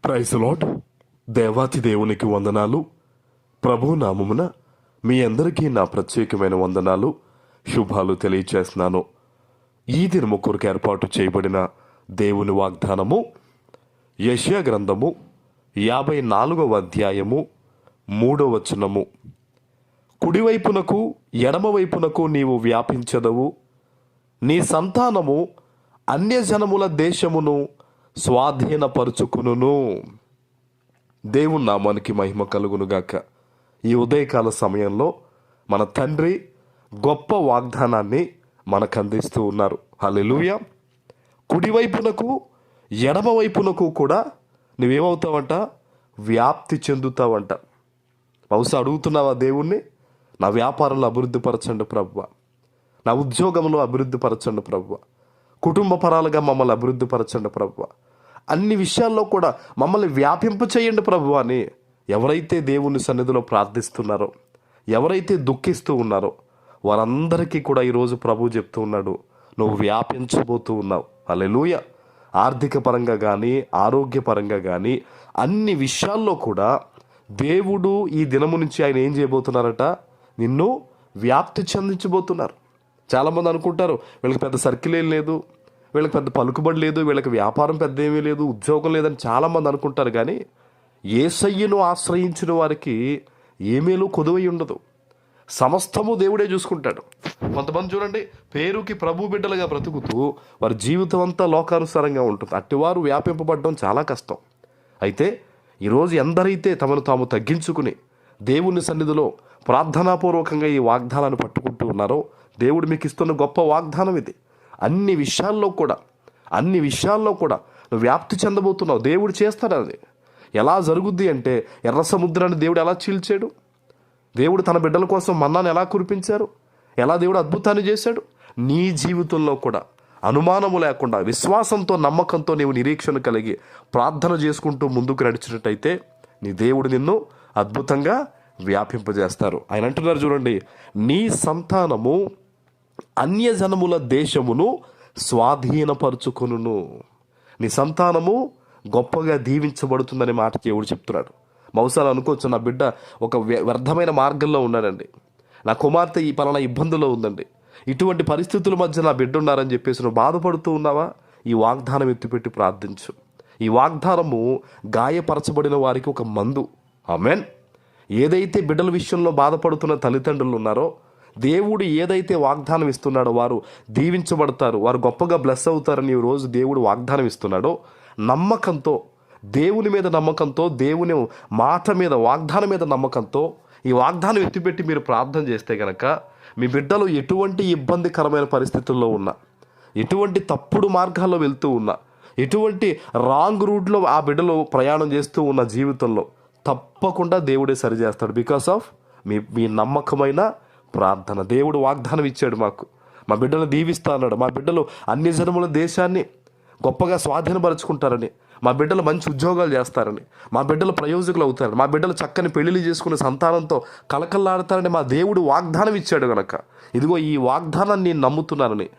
Praise lord. దేవాతి దేవునికి వందనాలు. ప్రభు నామమున మీ అందరికీ నా ప్రత్యేకమైన వందనాలు, శుభాలు తెలియచేస్తున్నాను. ఈ దినము కొరకు ఏర్పాటు చేయబడిన దేవుని వాగ్దానము యెషయా గ్రంథము 54వ అధ్యాయము 3వ వచనము. కుడివైపునకు ఎడమవైపునకు నీవు వ్యాపించదవు, నీ సంతానము అన్యజనముల దేశమును స్వాధీనపరుచుకును. దేవుని నామానికి మహిమ కలుగునుగాక. ఈ ఉదయకాల సమయంలో మన తండ్రి గొప్ప వాగ్దానాన్ని మనకు అందిస్తూ ఉన్నారు. హల్లెలూయా. కుడివైపునకు ఎడమవైపునకు కూడా నువ్వేమవుతావంట? వ్యాప్తి చెందుతావంట. బహుశా అడుగుతున్నావా దేవుణ్ణి, నా వ్యాపారంలో అభివృద్ధి పరచండి ప్రభువా, నా ఉద్యోగంలో అభివృద్ధి పరచండి ప్రభువా, కుటుంబ పరాలుగా మమ్మల్ని అభివృద్ధి పరచండి ప్రభువా, అన్ని విషయాల్లో కూడా మమ్మల్ని వ్యాపింప చేయండి ప్రభువా అని ఎవరైతే దేవుని సన్నిధిలో ప్రార్థిస్తున్నారో, ఎవరైతే దుఃఖిస్తూ ఉన్నారో వారందరికీ కూడా ఈరోజు ప్రభు చెప్తూ ఉన్నాడు, నువ్వు వ్యాపించబోతూ ఉన్నావు. హల్లెలూయా. ఆర్థిక పరంగా కానీ, ఆరోగ్యపరంగా కానీ అన్ని విషయాల్లో కూడా దేవుడు ఈ దినము నుంచి ఆయన ఏం చేయబోతున్నారట? నిన్ను వ్యాప్తి చెందించబోతున్నారు. చాలామంది అనుకుంటారు, వీళ్ళకి పెద్ద సర్కిల్ ఏం లేదు, వీళ్ళకి పెద్ద పలుకుబడి లేదు, వీళ్ళకి వ్యాపారం పెద్ద ఏమీ లేదు, ఉద్యోగం లేదని చాలామంది అనుకుంటారు. కానీ యేసయ్యను ఆశ్రయించిన వారికి ఏమేలు కొదువై ఉండదు. సమస్తము దేవుడే చూసుకుంటాడు. కొంతమంది చూడండి, పేరుకి ప్రభు బిడ్డలుగా బ్రతుకుతూ వారి జీవితం అంతా లోకానుసారంగా ఉంటుంది. అట్టివారు వ్యాపింపబడడం చాలా కష్టం. అయితే ఈరోజు ఎందరైతే తమను తాము తగ్గించుకుని దేవుని సన్నిధిలో ప్రార్థనాపూర్వకంగా ఈ వాగ్దానాన్ని పట్టుకుంటూ ఉన్నారో, దేవుడు మీకు ఇస్తున్న గొప్ప వాగ్దానం ఇది. అన్ని విషయాల్లో కూడా నువ్వు వ్యాప్తి చెందబోతున్నావు. దేవుడు చేస్తాడు. అది ఎలా జరుగుద్ది అంటే, ఎర్ర సముద్రాన్ని దేవుడు ఎలా చీల్చాడు, దేవుడు తన బిడ్డల కోసం మన్నాను ఎలా కురిపించారు, ఎలా దేవుడు అద్భుతాన్ని చేశాడు. నీ జీవితంలో కూడా అనుమానము లేకుండా విశ్వాసంతో, నమ్మకంతో నీవు నిరీక్షణ కలిగి ప్రార్థన చేసుకుంటూ ముందుకు నడిచినట్టయితే నీ దేవుడు నిన్ను అద్భుతంగా వ్యాపింపజేస్తారు. ఆయన అంటున్నారు చూడండి, నీ సంతానము అన్యజనముల దేశమును స్వాధీనపరుచుకొనును. నీ సంతానము గొప్పగా దీవించబడుతుందనే మాట దేవుడు చెప్తున్నాడు. బహుశా అనుకోవచ్చు, నా బిడ్డ ఒక వ్యర్థమైన మార్గంలో ఉన్నాడండి, నా కుమార్తె ఈ పలానా ఇబ్బందుల్లో ఉందండి, ఇటువంటి పరిస్థితుల మధ్య నా బిడ్డ ఉన్నారని చెప్పేసి నువ్వు బాధపడుతూ ఉన్నావా? ఈ వాగ్దానం ఎత్తిపెట్టి ప్రార్థించు. ఈ వాగ్దానము గాయపరచబడిన వారికి ఒక మందు. ఆమేన్. ఏదైతే బిడ్డల విషయంలో బాధపడుతున్న తల్లిదండ్రులు ఉన్నారో, దేవుడు ఏదైతే వాగ్దానం ఇస్తున్నాడో వారు దీవించబడతారు, వారు గొప్పగా బ్లెస్ అవుతారని ఈ రోజు దేవుడు వాగ్దానం ఇస్తున్నాడో, నమ్మకంతో, దేవుని మీద నమ్మకంతో, దేవుని మాట మీద, వాగ్దానం మీద నమ్మకంతో ఈ వాగ్దానం ఎత్తిపెట్టి మీరు ప్రార్థన చేస్తే కనుక మీ బిడ్డలు ఎటువంటి ఇబ్బందికరమైన పరిస్థితుల్లో ఉన్నా, ఎటువంటి తప్పుడు మార్గాల్లో వెళ్తూ ఉన్నా, ఎటువంటి రాంగ్ రూట్లో ఆ బిడ్డలు ప్రయాణం చేస్తూ ఉన్న జీవితంలో తప్పకుండా దేవుడే సరిచేస్తాడు. బికాస్ ఆఫ్ మీ నమ్మకమైన ప్రార్థన. దేవుడు వాగ్దానం ఇచ్చాడు మాకు, మా బిడ్డలు దీవిస్తా అన్నాడు. మా బిడ్డలు అన్ని జనముల దేశాన్ని గొప్పగా స్వాధీనపరుచుకుంటారని, మా బిడ్డలు మంచి ఉద్యోగాలు చేస్తారని, మా బిడ్డలు ప్రయోజకులు అవుతారని, మా బిడ్డలు చక్కని పెళ్లిళ్ళు చేసుకునే సంతానంతో కలకల్లాడతారని మా దేవుడు వాగ్దానం ఇచ్చాడు కనుక ఇదిగో ఈ వాగ్దానాన్ని నేను నమ్ముతున్నానని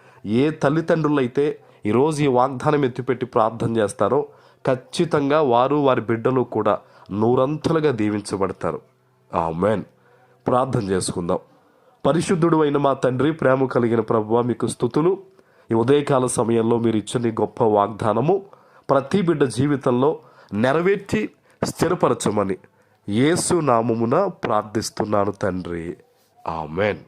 ఏ తల్లిదండ్రులు అయితే ఈరోజు ఈ వాగ్దానం ఎత్తిపెట్టి ప్రార్థన చేస్తారో ఖచ్చితంగా వారు, వారి బిడ్డలు కూడా నూరంతలుగా దీవించబడతారు. ఆమేన్. ప్రార్థన చేసుకుందాం. పరిశుద్ధుడు అయిన మా తండ్రి, ప్రేమ కలిగిన ప్రభువా, మీకు స్తుతులు. ఈ ఉదయకాల సమయంలో మీరు ఇచ్చిన గొప్ప వాగ్దానము ప్రతి బిడ్డ జీవితంలో నెరవేర్చి స్థిరపరచమని యేసు నామమున ప్రార్థిస్తున్నాను తండ్రి. ఆమేన్.